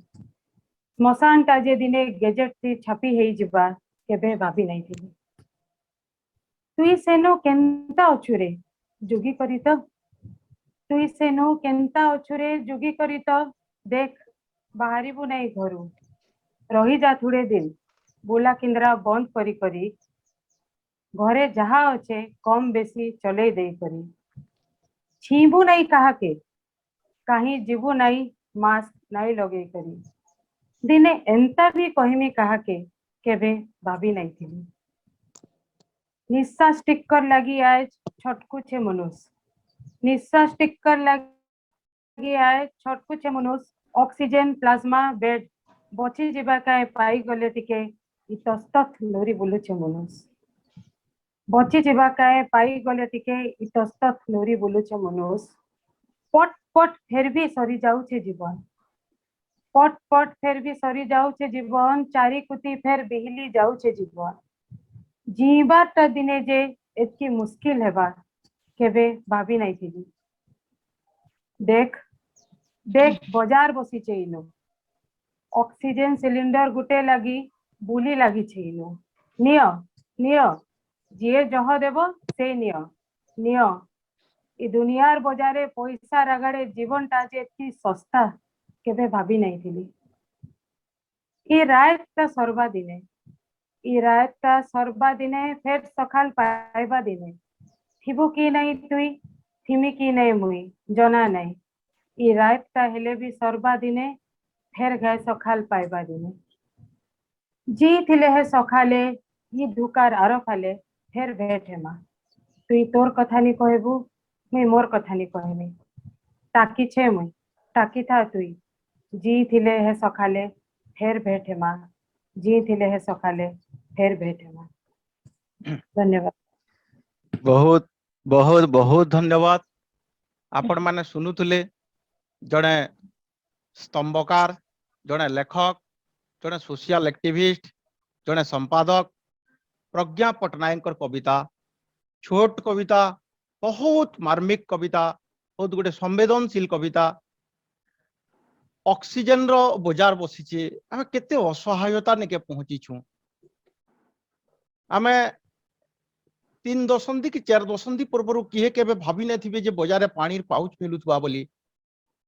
स्मशान टा जे दिने गेजेट थी छापी हेई जिबा केबे भाबी नहीं थिली तुई सेनो केंता अछुरे जुगी करी तो तुई सेनो केंता अछुरे जुगी करी तो देख बाहरिबु नहीं घरू रही जा थोड़े दिन बुला किंद्रा बंद करी करी घरे जहा अच्छे कम बेसी चले दे करी छीबू नहीं कहा के कहीं जीवू नहीं मास्क नहीं लगे करी दिने एंता भी कहमी कहा के केबे भाभी नहीं थी निश्वास टिक्कर लगी आज छटकू छे मनुष्य निश्वास टिक्कर लगी आज छटकू छे मनुष्य ऑक्सीजन प्लाज्मा बेड बची जीवा काय पाई गले टिके इतस्तत लोरी बोलु छे मनुष्य बची जीवा काय पाई गले टिके इतस्तत लोरी बोलु छे मनुष्य पट पट फेर भी सरी जाऊ छे जीवन पट पट फेर भी सरी जाऊ छे जीवन चारी कुती फेर बिहली जाऊ छे जीवन जीवाटा दिने जे एतकी मुश्किल हेबा केबे भाभी नहीं थी देख देख बाजार बसी छे इनो ऑक्सीजन सिलिंडर गुटे लगी बुली लगी छे इनो निय निय जे जह देव से निय ई दुनियार बजारे पैसा रागाड़े जीवन टा जे एतकी सस्ता केबे भाभी नहीं थी ई रात ता सर्वा दिने ई रात ता सर्वा दिने फेर सखाल पाइबा दिने थिबु की नहीं तुई थिमी की नहीं मुई जना नहीं ई रात ता हेले भी सर्वा दिने फेर गए सखाल पाइबा दिने जी थिले है सखाले ई धुकार आरो फाले फेर भेट हेमा तुई तोर कथा नी कहबू मुई मोर कथा नी कहमी ताकी छे मुई ताकी था तुई जी थिले है सखाले फेर भेट हेमा जी थिले है सखाले फेर भेट हेमा धन्यवाद
बहुत बहुत बहुत धन्यवाद आपण माने सुनुथुले जड़े स्तंभकार जड़े लेखक जड़े सोशल एक्टिविस्ट जड़े संपादक प्रज्ञा पट्टनायक कविता छोट कविता बहुत मार्मिक कविता बहुत गोटे संवेदनशील कविता ऑक्सीजन रो बजार बसीचे आमे केते असहायता निके पहुंचीछु आमे 3 दशंधि कि 4 दशंधि पूर्व किए केबे भाभी नै थिबे जे बजारे पानी पाउच मिलुथबा बोली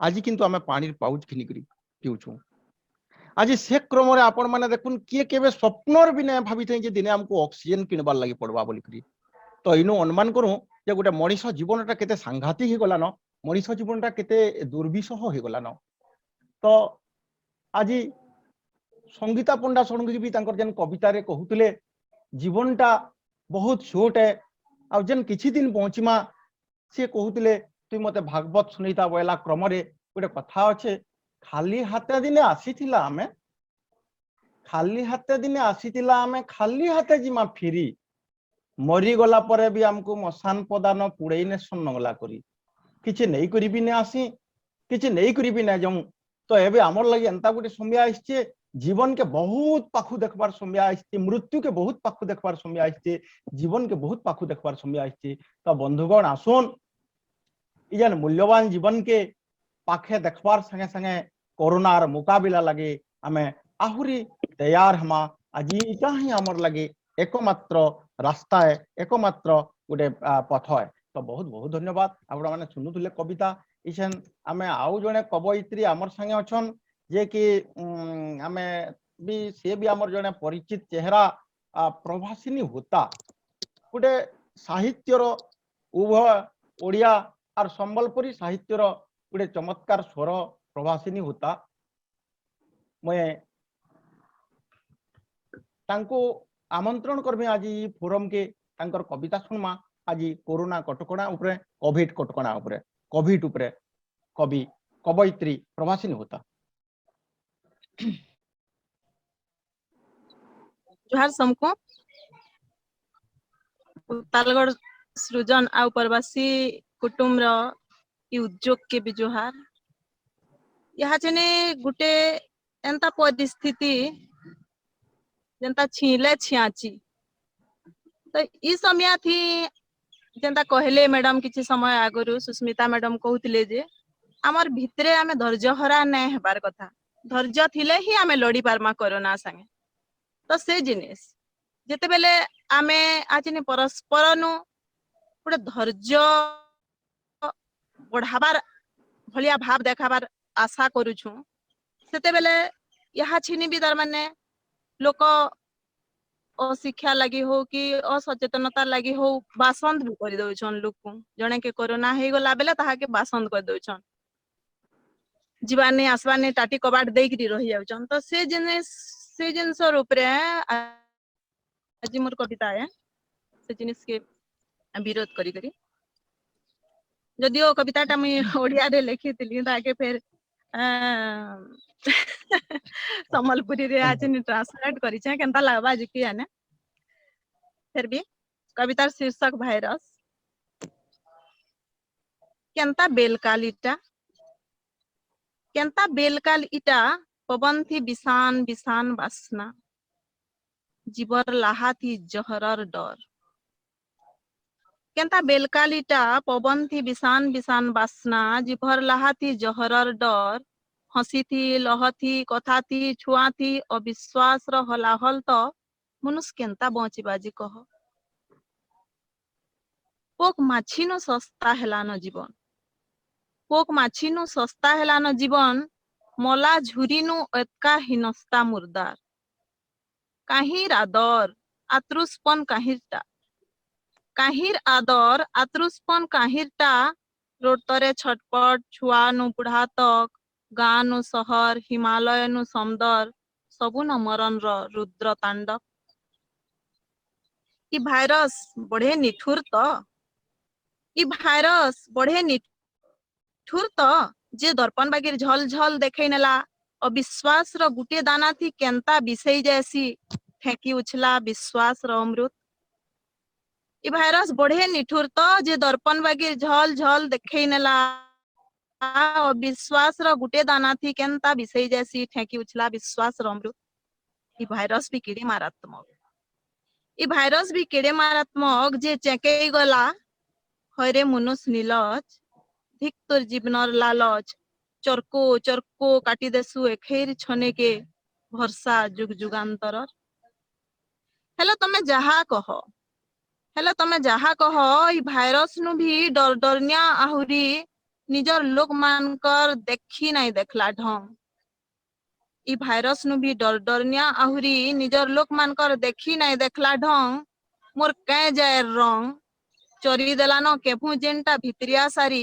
आज किंतु आमे पानी पाउच किनी करी पिउछु आज से क्रम रे आपण माने देखुन किए केबे स्वप्नर भी नै भाभी थे जे दिने हमको ऑक्सीजन किनबार लागि पड़बा बोली करी तो इनु अनुमान करू जे गोटे मनीष जीवनटा केते सांघातिक हे गलानो मनीष जीवनटा केते दुर्विसह हे गलानो तो आज संगीता पंडा षडंगी भी तांकर जन कविता रे कहूतले जीवनटा बहुत छोट है आ जन किछि दिन पहुंचीमा से कहूतले तुई मते भागवत सुनीता बोला क्रम रे गोटे कथा अच्छे खाली हाथे दिने आसीथिला आमे खाली हाथे दिने आसीथिला आमे खाली हाथे जिमा फिरी मरी गला परे भी हमको मसान पदान पुड़े ने सन्नगला करी किछि नहीं करी भी ने आसी किछि नहीं करी भी ना जाऊं तो एबे हमर लगे एंता गोटे समय आइछे जीवन के बहुत पाखु देखबार समय आइछे मृत्यु के बहुत पाखु देखबार समय आइछे जीवन के बहुत पाखु देखबार समय आइछे तो बंधुगण आसोन इजन मूल्यवान जीवन के पाखे देखबार संगे संगे कोरोनार मुकाबिला लगे आमे आहुरी तैयार हमा आज इटा ही हमर लगे एकमात्र रास्ता है एकमात्र गोटे पथ है तो बहुत बहुत धन्यवाद आपण माने सुनुथुले कविता इछन आमे आउ जने कवयित्री हमर संगे अछन जे कि आमे भी से भी हमर जने परिचित चेहरा प्रभासिनी होता गोटे साहित्यर उभय ओडिया और संबलपुरी साहित्यर गोटे चमत्कार स्वर प्रभासिनी होता मैं तांको आमंत्रण करबे आज फोरम के तांकर कविता सुनमा आज कोरोना कटकणा उपरे कोविड कटकणा उपरे कोविड उपरे कवि कवयित्री प्रभासिनी होता
जुहार समको तालगढ़ सृजन आउ प्रवासी कुटुंब रो ई उद्योग के भी जुहार यहाँ जने गुटे एंता परिस्थिति जेंता छीले छियाची तो ई समय थी जेंता कहले मैडम किछि समय आगरु सुस्मिता मैडम कहउतिले जे आमर भितरे आमे धैर्य हरा नै हेबार कथा धैर्य थिले ही आमे लड़ी पारमा कोरोना संगे तो से जिनिस जेते बेले आमे आजिने परस्पर नु गोटे धैर्य बढ़ाबार भलिया भाव देखाबार आशा करूछु सेते बेले यहाँ छिनी भी तार माने लोक अशिक्षा लगी हो कि असचेतनता लगी हो बासंद भी कर दउछन लोक को जने के कोरोना हे गला बेले ताहा के बासंद कर दउछन जीवाने आसवाने टाटी कबाट देकरी रही जाउछन तो से जिनिस रूप रे आज मोर कविता है से जिनिस के विरोध करी करी जदियो कविताटा मुई ओडिया रे लिखिथिली ताके फेर सम्बलपुरी रे आज ट्रांसलेट करी छै केनता लागबा जे कि आने फिर भी कवितार शीर्षक भाइरस केनता बेलकाल इटा पवन थी बिसान बिसान बासना जीवर लाहा थी जहरर डर केनता बेलकालिटा पवन थी बिसान बिसान बासना जीभर लाहा थी जहरर डर हसी थी लह थी कथा थी छुआ थी अविश्वास र हलाहल तो मनुष्य केनता बचिबाजी कह पोक माछिनो सस्ता हेलान जीवन पोक माछिनो सस्ता हेलान जीवन मला झुरीनु एतका हिनस्ता मुर्दार काहिर आदर आतृष्पन काहिर आदर आतृष्पन काहिरटा रोडतरे छटपट छुआ नु बुढ़ा तक गाँ नु शहर हिमालय नु समदर सबु न मरण र रुद्र तांडव ई भाइरस बढ़े निठुर तो ई भाइरस बढ़े निठुर तो जे दर्पण बागिर झल झल देखै नेला अविश्वास र गुटे दाना थी केनता बिसई जैसी फेंकी उछला विश्वास र अमृत ई भाइरस बढ़े निठुर तो जे दर्पण बागिर झल झल देखै नेला अविश्वास र गुटे दाना थी केनता बिसई जैसी फेंकी उछला विश्वास र अमृत ई भाइरस भी केड़े मारात्मक जे चेकै गला हरे मनुष्य नीलज धिक तोर जीवनर लालच चरको चरको काटी देसु एखेर छने के भरसा जुग जुगांतर हेलो तमे जहा कह ई भाइरस नु भी डर डरनिया आहुरी निजर लोक मानकर देखी नहीं देखला ढंग ई भाइरस नु भी डर डरनिया आहुरी निजर लोक मानकर देखी नहीं देखला ढंग मोर कै जाय रंग चोरी देलानो केभू जेनटा भितरिया सारी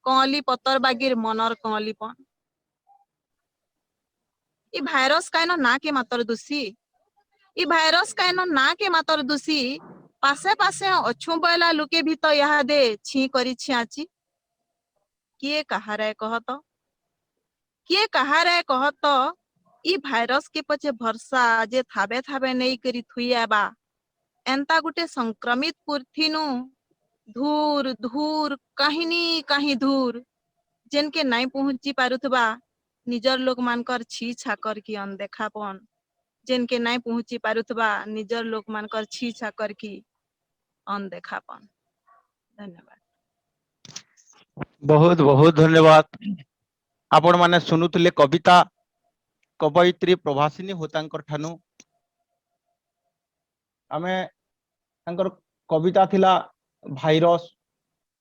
कौली पतर बागिर मनर कौलीपन ई भाइरस कायनो ना के मातर दूसी ई भाइरस कायनो ना के मातर दूसी पासे पासे अछु बैला लुके भी तो यहाँ दे छी करी छियाची किए कहारे कहत ई भाइरस के पछे भरसा जे थाबे थाबे नहीं करी थुइयाबा एंता गुटे संक्रमित पुरथिनु धूर धूर कहीं धूर जेनके नहीं पहुंची पारुथबा निजर लोक मानकर छी छाकर की अनदेखापन जेनके नहीं पहुंची पारुथबा निजर लोक मानकर छी छाकर की अनदेखापन धन्यवाद
बहुत बहुत धन्यवाद आपण माने सुनुतले कविता कवयित्री प्रभासिनी होतांकर ठानु आमे तांकर कविता थिला भाइरस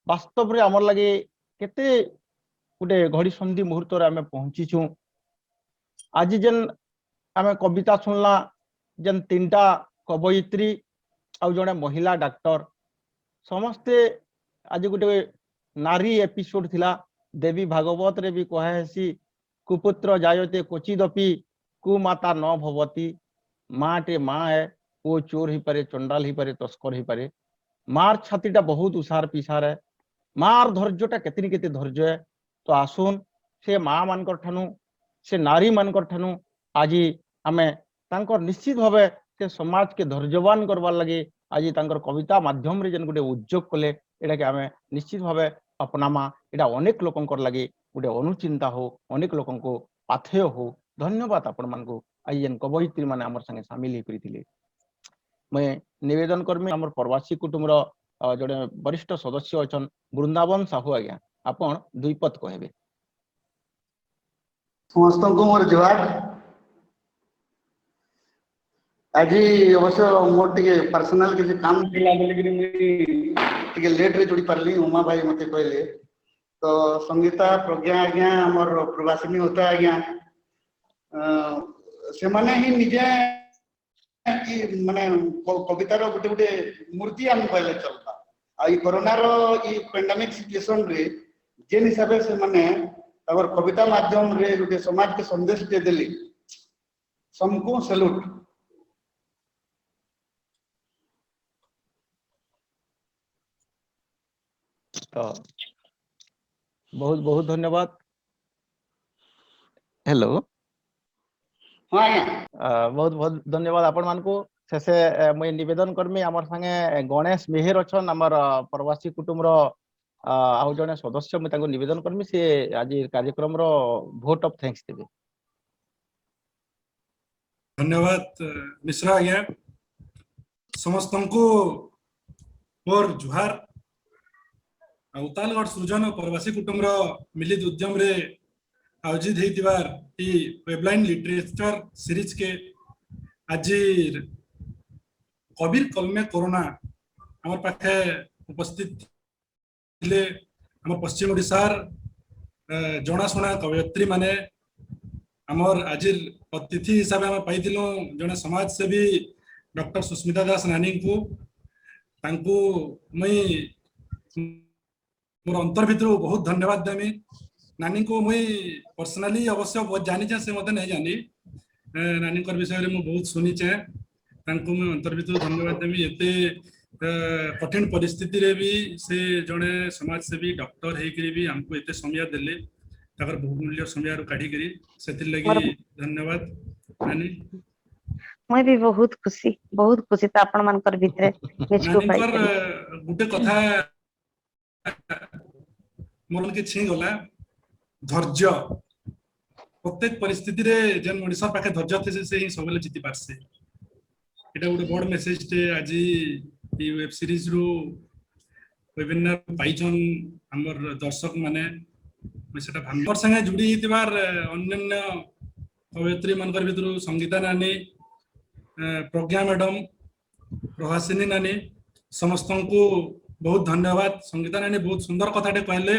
वास्तव रे हमर लगे केते गुटे घड़ी संधि मुहूर्त रे आमे पहुंची छु आज जेन आमे कविता सुनला जेन तीनटा कवयित्री आ जने महिला डॉक्टर समस्ते आज गुटे नारी एपिसोड थिला देवी भागवत रे भी कहेसी कुपुत्र जायते क्वचिदपि कुमाता न भवती माँ टे माँ है वो चोर ही पारे चंडाल ही पारे तस्कर ही पारे मार छातीटा बहुत उसार पिसार है मार धैर्यटा केते धैर्य है तो आसुन से माँ मानकर ठानु से नारी मानकर ठानु आज आमे तांकर निश्चित भावे से समाज के धैर्यवान करवार लगे आज तांकर कविता माध्यम रे जन गोटे उद्योग कले एटा के आमे निश्चित भावे अपनामा एटा अनेक लोकंकर लगे गोटे अनुचिंता हो अनेक लोकन को पाथेय हो। धन्यवाद आपण मान को आज जन कवयित्री माने हमर संगे शामिल होइथिले। मैं निवेदन करमी हमर प्रवासी कुटुंब रो जड़े वरिष्ठ सदस्य अछन वृंदावन साहू आज्ञा आपण दुई पद कहबे।
समस्त को मोर जवाब आज अवश्य मोर टिके पर्सनल किसी काम थिला बोली कि मुई टिके लेट रे जोड़ी पारली उमा भाई मते कहले तो संगीता प्रज्ञा आज्ञा हमर प्रवासिनी होता आज्ञा से माने ही निजे माने कवितार गोटे गोटे मूर्ति आम कहले चलता आ कोरोना रो ई पेंडेमिक सिचुएशन रे जेन हिसाब से माने अगर कविता माध्यम रे गोटे समाज के संदेश दे देली सबको सैल्यूट।
तो बहुत बहुत धन्यवाद। हेलो
हाँ आज्ञा
बहुत बहुत धन्यवाद आपण मान को शेषे मुई निवेदन करमी हमर संगे गणेश मेहर अछन हमर प्रवासी कुटुंब रो आउ जने सदस्य मुई ताको निवेदन करमी से आज कार्यक्रम रो वोट ऑफ थैंक्स देबे।
धन्यवाद मिश्रा आज्ञा समस्त को मोर जुहार उतालगढ़ सृजन और प्रवासी कुटुंब रो मिलित उद्यम रे आयोजित हेतिबार ई वेबलाइन लिटरेचर सीरीज के आज कबीर कलमे कोरोना हमर पाखे उपस्थित थिले हमर पश्चिम ओडिशार जनाशुना कवयित्री माने हमर आज अतिथि हिसाब से पाइथिलु जने समाज सेवी डॉक्टर सुस्मिता दास नानी को तांको मुई मोर अंतर भितर बहुत धन्यवाद देमी। नानी को मुई पर्सनली अवश्य बहुत जानी से मते नहीं जानी नानी कर विषय रे मु बहुत सुनी चे तांको मैं अंतर भितर धन्यवाद देमी। एते कठिन परिस्थिति रे भी से जने समाज सेवी डॉक्टर हे करी भी हमको एते समय देले ताकर बहुमूल्य समय काढ़ी करी सेति लगी धन्यवाद नानी।
मैं भी बहुत खुशी तो आपण मानकर भितरे निचको
नानी कर गुटे कथा मन के छी गला धैर्य प्रत्येक परिस्थिति रे जन मनुष्य पाखे धैर्य थे से ही सबले जीति पारसे एटा गोटे बड़ मेसेज टे आज ई वेब सीरीज रो वेबिनार पाइछन हमर दर्शक माने सेटा भांगर संगे जुड़ी हितबार अन्य कवयित्री मनकर भितर संगीता नानी प्रज्ञा मैडम प्रवासिनी नानी समस्त को बहुत धन्यवाद। संगीता नानी बहुत सुंदर कथाटे कहले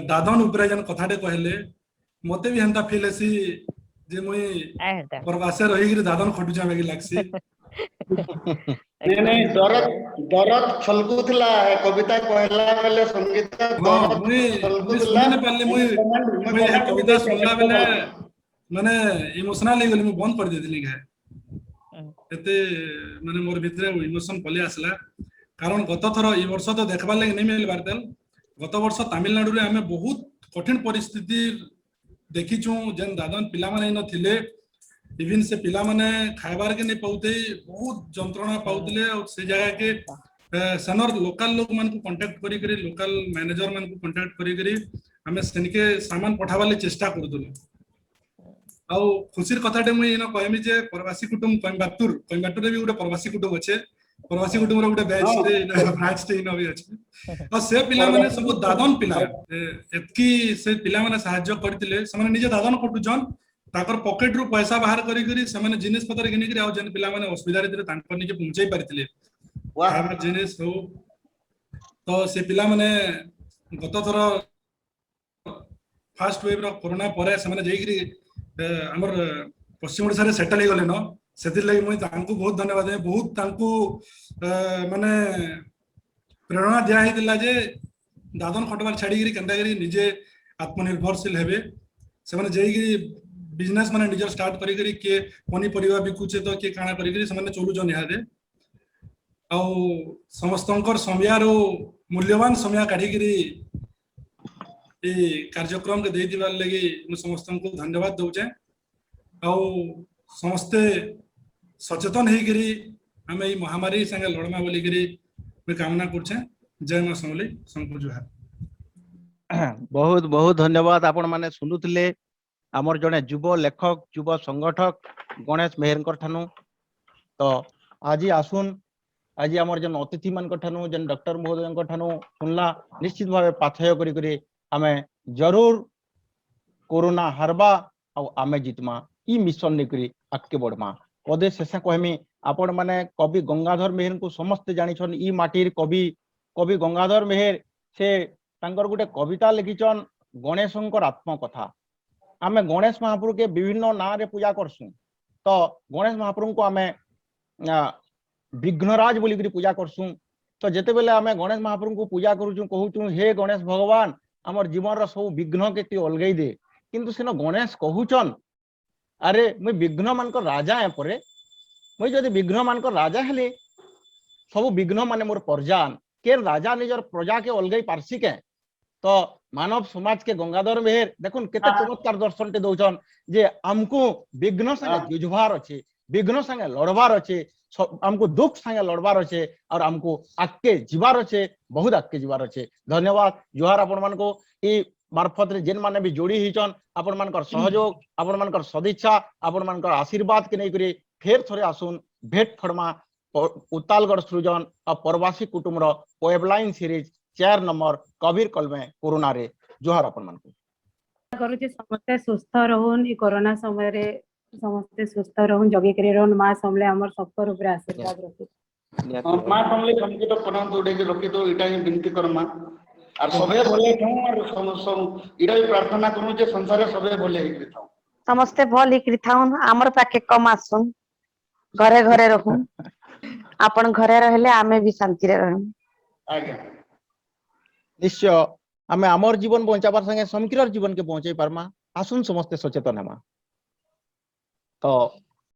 दादन उपरे जन कथाटे कहले मते भी हंता फील हेसी जे मुई प्रवासे रही गिर दादन खटुजा बेगी लागसी
नहीं दरद छलकुतला कविता कहला बेले संगीता दरद छलकुतला
सुनने पल्ले मुई कविता सुनला बेले माने इमोशनल हो गली मु बंद कर देथिली घे एते माने मोर भितरे इमोशन पले आसला कारण गत थर ई वर्ष तो देखबार लगे नहीं मिल बारतेल गत वर्ष तमिलनाडु रे हमें बहुत कठिन परिस्थिति देखिचु जेन दादन पिला माने न थिले इवन से पिला माने खाइबार के नहीं पाउते बहुत जंत्रणा पाउतले और से जगह के सनर लोकल लोग मान को कांटेक्ट करी करी लोकल मैनेजर मान को कांटेक्ट करी करी हमें सेनके सामान पठावाले चेष्टा करदुले आउ खुशीर कथाटे मुई न कहमी जे प्रवासी कुटुंब कोयम्बाटूर रे भी गोटे प्रवासी कुटुंब अच्छे प्रवासी कुटुंब रो गोटे बैच रे ब्रांच टे न भी अच्छे और से पिला माने सब दादन पिला एतकी से पिला माने सहायता करतिले से माने निजे दादन कटु जन ताकर पॉकेट रू पैसा बाहर करी करी से माने जिनिस पत्र किनि करी आ जन पिला माने असुविधा रे तांको निजे पहुंचाई पारितिले वाह जिनिस हो तो से पिला माने गत थर फर्स्ट वेव रो कोरोना परे से माने जेगिरी हमर पश्चिम ओडिसा रे सेटल हे गले न सेति लागि मुई तांको बहुत धन्यवाद दे बहुत तांको माने प्रेरणा दिया हे दिला जे दादन खटबार छाडी गिरी कंदा गिरी निजे आत्मनिर्भरशील हेबे से माने जेगिरी बिजनेस माने निजर स्टार्ट करी करी के पनी परिवा बिकुचे तो के काना करी करी से माने चलु जन यादे आ समस्तंकर समय रो मूल्यवान समय काढी गिरी ए कार्यक्रम के दे दिबार लगी मु समस्त को धन्यवाद दउचे आउ समस्ते सचेतन होकर आम ये महामारी संगे लड़मा बोलिकी मैं कामना करछे। जय मां समली संकु जुहार।
बहुत बहुत धन्यवाद। आपण माने सुनुथिले आमर जने युव लेखक युव संगठक गणेश मेहर ठानु। तो आज आसुन आज आमर जन अतिथि मान ठानु जन डॉक्टर महोदय ठानु सुनला निश्चित भाव पाथय करी आमे जरूर कोरोना हारबा आ आमे जितमा ई मिशन निकरी आगे बढ़मा। पदे शेष कहमी आपण माने कवि गंगाधर मेहर को समस्ते जानिछन ई माटीर कवि कवि गंगाधर मेहर से तांकर गुटे कविता लिखिछन गणेशंकर आत्मकथा। आमे गणेश महाप्रभु के विभिन्न ना रे पूजा करसु। तो गणेश महाप्रभु को आमे विघ्नराज बोलिकरी पूजा करसु। तो जेते बेले आमे गणेश महाप्रभु को पूजा करूछु कहूछु हे गणेश भगवान हमर जीवन रा सब विघ्न के ती अलगई दे। किंतु सेनो गणेश कहूचन अरे मुई विघ्न मान को राजा है परे मुई जदि विघ्न मान को राजा हेले सब विघ्न माने मोर परजान के राजा निजर प्रजा के अलगई पारसी के। तो मानव समाज के गंगाधर मेहर देखुन केते चमत्कार दर्शन टे दउछन जे हमको विघ्न संगे जुझवार अछि विघ्न संगे लड़बार अछि हमको दुख संगे लड़बार अछि और हमको आके जीवार अछि बहुत आके जीवार अछि। धन्यवाद जुहार आपण मान को ई मार्फत रे जेन माने भी जोड़ी हिचन आपण मानकर सहयोग आपण मानकर सदिच्छा आपण मानकर आशीर्वाद के नै करी फेर थोरे आसुन भेट फरमा उत्तालगढ़ सृजन और प्रवासी कुटुंब रो वेबलाइन सीरीज 4 नंबर कबीर कलमे कोरोना रे जोहार अपन मन को
करूचे समस्ते सुस्थ रहून ई कोरोना समय रे समस्ते सुस्थ रहून जगी करी रहून मां समले हमर सबकर ऊपर आशीर्वाद रखी।
मां समले हमके तो पनाम तोड़े के रोके तो इटा ही विनती करमा और सबे भले थाऊ और इटा ही प्रार्थना करू जे संसार सबे भले ही थाऊ
समस्ते भल हिकरी थाउन हमर पाके कम आसुन घरे घरे रहून आपण घरे रहले आमे भी शांति रे रहूं।
आज्ञा
निश्चय आमे आमर जीवन बचाबार संगे समग्र जीवन के पहुंचाई पारमा। आसुन समस्ते सचेतन हेमा। तो